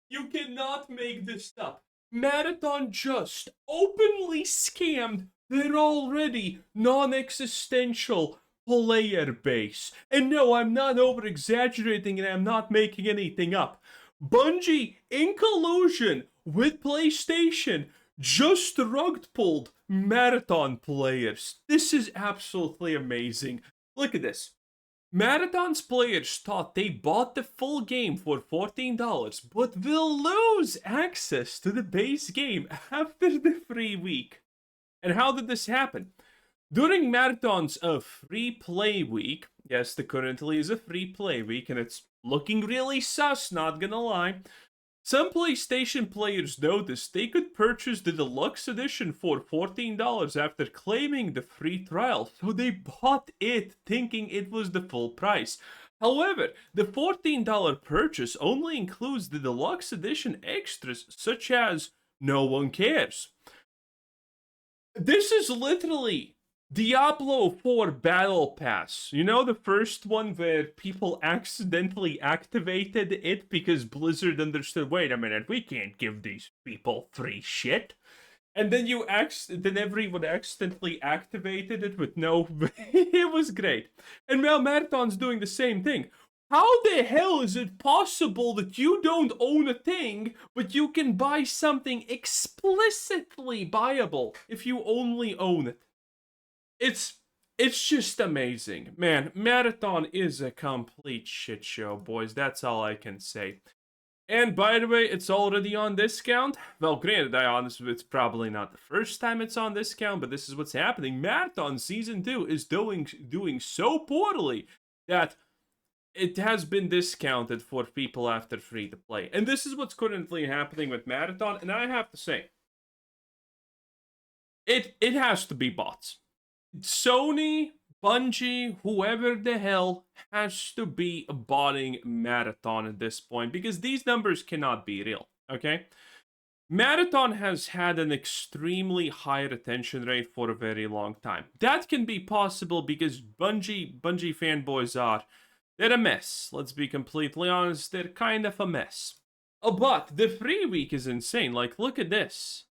You cannot make this up. Marathon just openly scammed their already non-existential player base. And no, I'm not over-exaggerating and I'm not making anything up. Bungie, in collusion with PlayStation, just rug pulled Marathon players. This is absolutely amazing. Look at this. Marathon's players thought they bought the full game for $14, but will lose access to the base game after the free week. And how did this happen? During Marathon's free play week, yes, the currently is a free play week, and it's looking really sus, not gonna lie. Some PlayStation players noticed they could purchase the deluxe edition for $14 after claiming the free trial, so they bought it thinking it was the full price. However, the $14 purchase only includes the deluxe edition extras such as No One Cares. This is literally Diablo 4 Battle Pass. You know, the first one where people accidentally activated it because Blizzard understood, wait a minute, we can't give these people free shit. And then then everyone accidentally activated it with no... It was great. And now Marathon's doing the same thing. How the hell is it possible that you don't own a thing, but you can buy something explicitly buyable if you only own it? It's just amazing. Man, Marathon is a complete shit show, boys. That's all I can say. And by the way, it's already on discount. Well, granted, honestly, it's probably not the first time it's on discount, but this is what's happening. Marathon Season 2 is doing so poorly that it has been discounted for people after free to play. And this is what's currently happening with Marathon, and I have to say, it has to be bots. Sony, Bungie, whoever the hell has to be botting Marathon at this point because these numbers cannot be real, okay? Marathon has had an extremely high retention rate for a very long time. That can be possible because Bungie fanboys they're a mess. Let's be completely honest, they're kind of a mess. But the free week is insane. Like, look at this.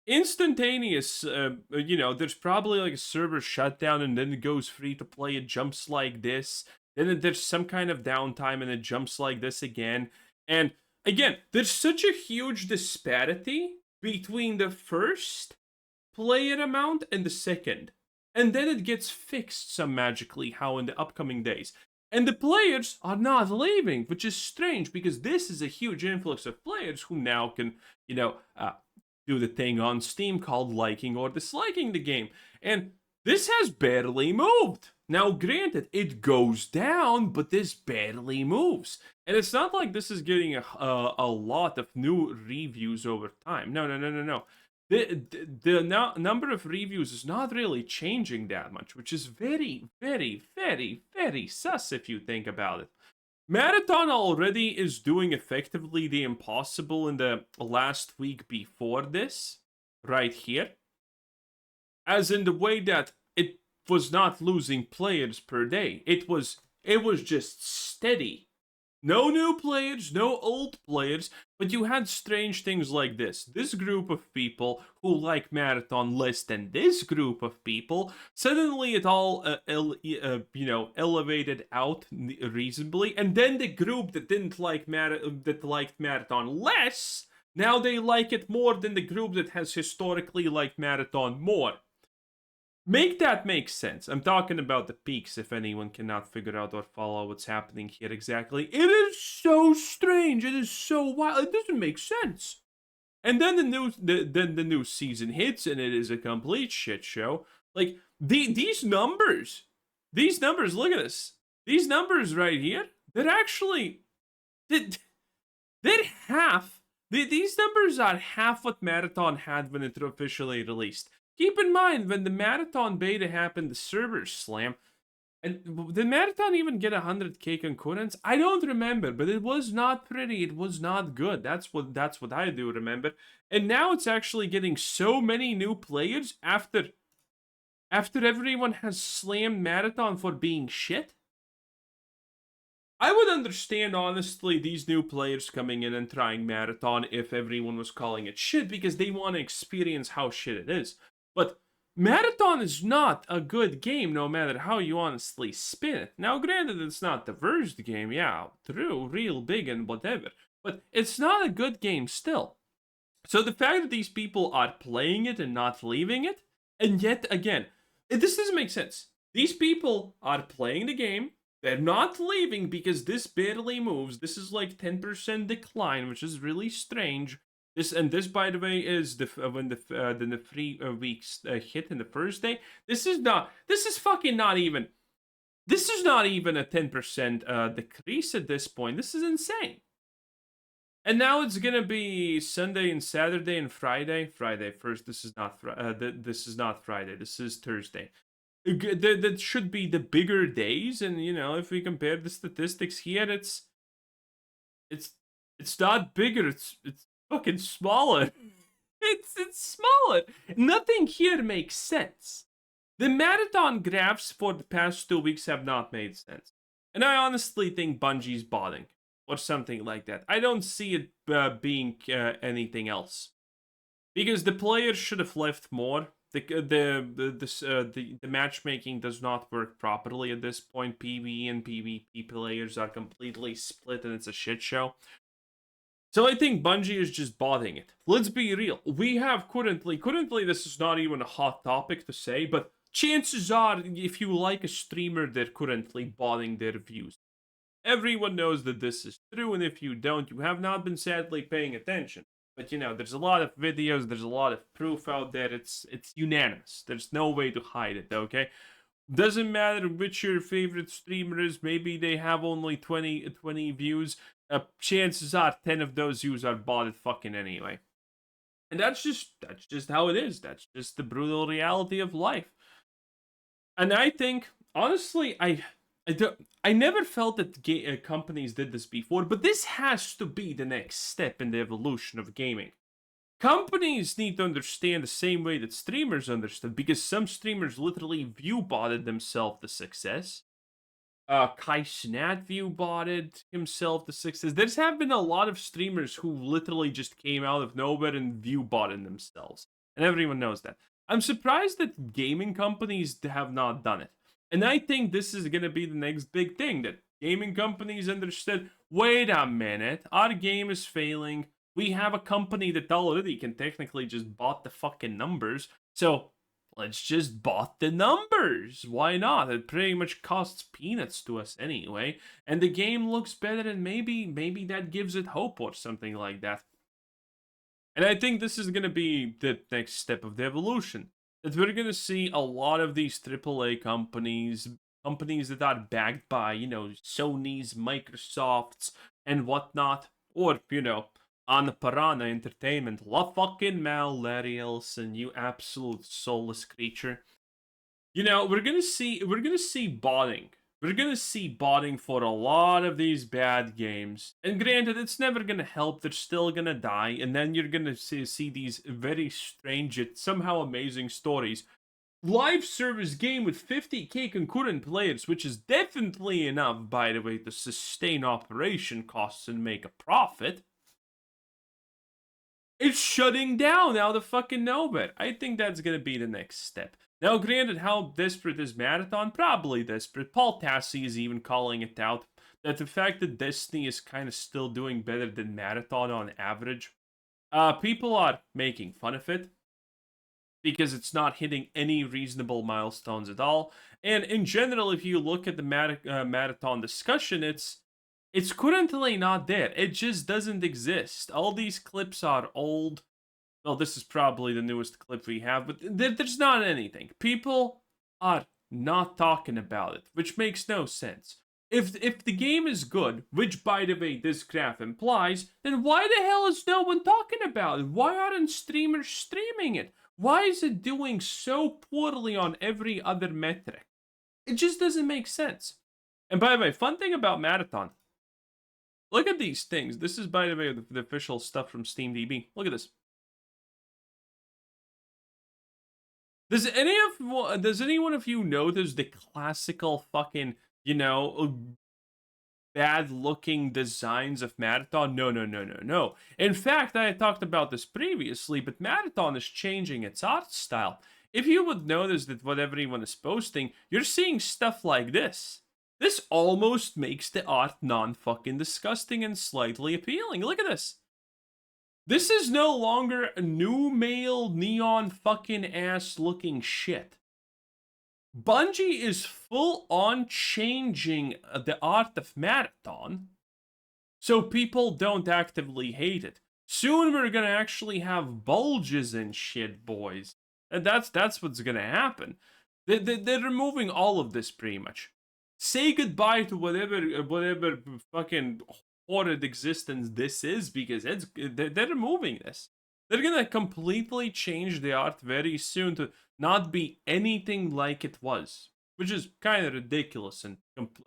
Instantaneous, there's probably like a server shutdown and then it goes free to play, it jumps like this. Then there's some kind of downtime and it jumps like this again. And again, there's such a huge disparity between the first player amount and the second. And then it gets fixed some magically how in the upcoming days. And the players are not leaving, which is strange because this is a huge influx of players who now can, do the thing on Steam called liking or disliking the game. And this has barely moved. Now, granted, it goes down, but this barely moves. And it's not like this is getting a lot of new reviews over time. No. The number of reviews is not really changing that much, which is very, very, very, very sus if you think about it. Marathon already is doing effectively the impossible in the last week before this, right here. As in the way that it was not losing players per day. It was just steady. No new players, no old players, but you had strange things like this. This group of people who like Marathon less than this group of people, suddenly it all, elevated out reasonably, and then the group that didn't like that liked Marathon less, now they like it more than the group that has historically liked Marathon more. Make that make sense. I'm talking about the peaks, if anyone cannot figure out or follow what's happening here exactly. It is so strange. It is so wild. It doesn't make sense. And then the new season hits, and it is a complete shit show. Like, these numbers, look at this. These numbers right here, they're actually, they're half. These numbers are half what Marathon had when it officially released. Keep in mind, when the Marathon beta happened, the servers slam. And did Marathon even get 100k concurrents? I don't remember, but it was not pretty. It was not good. That's what I do remember. And now it's actually getting so many new players after everyone has slammed Marathon for being shit. I would understand, honestly, these new players coming in and trying Marathon if everyone was calling it shit because they want to experience how shit it is. But Marathon is not a good game no matter how you honestly spin it. Now, granted, it's not the worst game, yeah, true, real big and whatever, but it's not a good game still. So the fact that these people are playing it and not leaving it, and yet again, this doesn't make sense. These people are playing the game, they're not leaving because this barely moves. This is like 10% decline, which is really strange. This, by the way, is when the 3 weeks hit in the first day. This is not. This is fucking not even. This is not even a 10% decrease at this point. This is insane. And now it's gonna be Sunday and Saturday and Friday. Friday first. This is not. This is not Friday. This is Thursday. That should be the bigger days, and if we compare the statistics here, it's it's not bigger. It's fucking smaller. It's smaller. Nothing here makes sense. The marathon graphs for the past 2 weeks have not made sense, and I honestly think Bungie's botting or something like that. I don't see it being anything else because the players should have left more. The matchmaking does not work properly at this point. PvE and PvP players are completely split, and it's a shit show. So I think Bungie is just botting it. Let's be real. We have currently this is not even a hot topic to say, but chances are, if you like a streamer, they're currently botting their views. Everyone knows that this is true, and if you don't, you have not been sadly paying attention. But there's a lot of videos, there's a lot of proof out there. It's unanimous. There's no way to hide it, okay? Doesn't matter which your favorite streamer is. Maybe they have only 20 views. Chances are 10 of those views are botted fucking anyway. And that's just how it is. That's just the brutal reality of life. And I think, honestly, I never felt that companies did this before, but this has to be the next step in the evolution of gaming. Companies need to understand the same way that streamers understood, because some streamers literally view-botted themselves to success. Kai Cenat view-botted himself to success. There's have been a lot of streamers who literally just came out of nowhere and view-botted themselves. And everyone knows that. I'm surprised that gaming companies have not done it. And I think this is going to be the next big thing, that gaming companies understood, wait a minute, our game is failing. We have a company that already can technically just bot the fucking numbers. So let's just bot the numbers. Why not? It pretty much costs peanuts to us anyway. And the game looks better, and maybe that gives it hope or something like that. And I think this is going to be the next step of the evolution. That we're going to see a lot of these AAA companies that are backed by, Sony's, Microsoft's, and whatnot, or, on Piranha Entertainment, La fucking Larry and you absolute soulless creature. We're gonna see botting. We're gonna see botting for a lot of these bad games. And granted, it's never gonna help. They're still gonna die. And then you're gonna see these very strange yet somehow amazing stories. Live service game with 50k concurrent players, which is definitely enough, by the way, to sustain operation costs and make a profit. It's shutting down out of fucking nowhere. I think that's gonna be the next step. Now, granted, how desperate is Marathon? Probably desperate. Paul Tassi is even calling it out, that the fact that Destiny is kind of still doing better than Marathon on average, people are making fun of it because it's not hitting any reasonable milestones at all. And in general, if you look at the Marathon discussion, it's currently not there. It just doesn't exist. All these clips are old. Well, this is probably the newest clip we have, but there's not anything. People are not talking about it, which makes no sense. If the game is good, which by the way this graph implies, then why the hell is no one talking about it? Why aren't streamers streaming it? Why is it doing so poorly on every other metric? It just doesn't make sense. And by the way, fun thing about Marathon. Look at these things. This is, by the way, the official stuff from SteamDB. Look at this. Does anyone of you notice the classical fucking, bad-looking designs of Marathon. No, no, no, no, no. In fact, I had talked about this previously, but Marathon is changing its art style. If you would notice that what everyone is posting, you're seeing stuff like this. This almost makes the art non-fucking disgusting and slightly appealing. Look at this. This is no longer a new male neon fucking ass looking shit. Bungie is full on changing the art of Marathon so people don't actively hate it. Soon we're gonna actually have bulges and shit, boys. And that's what's gonna happen. They're removing all of this pretty much. Say goodbye to whatever fucking horrid existence this is, because they're removing this. They're gonna completely change the art very soon to not be anything like it was, which is kind of ridiculous and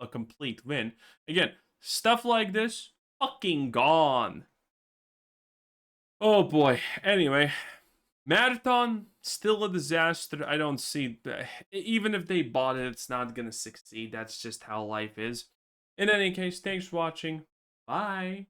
a complete win. Again, stuff like this, fucking gone. Oh boy. Anyway, Marathon, still a disaster. I don't see, even if they bought it, it's not gonna succeed. That's just how life is. In any case, thanks for watching. Bye.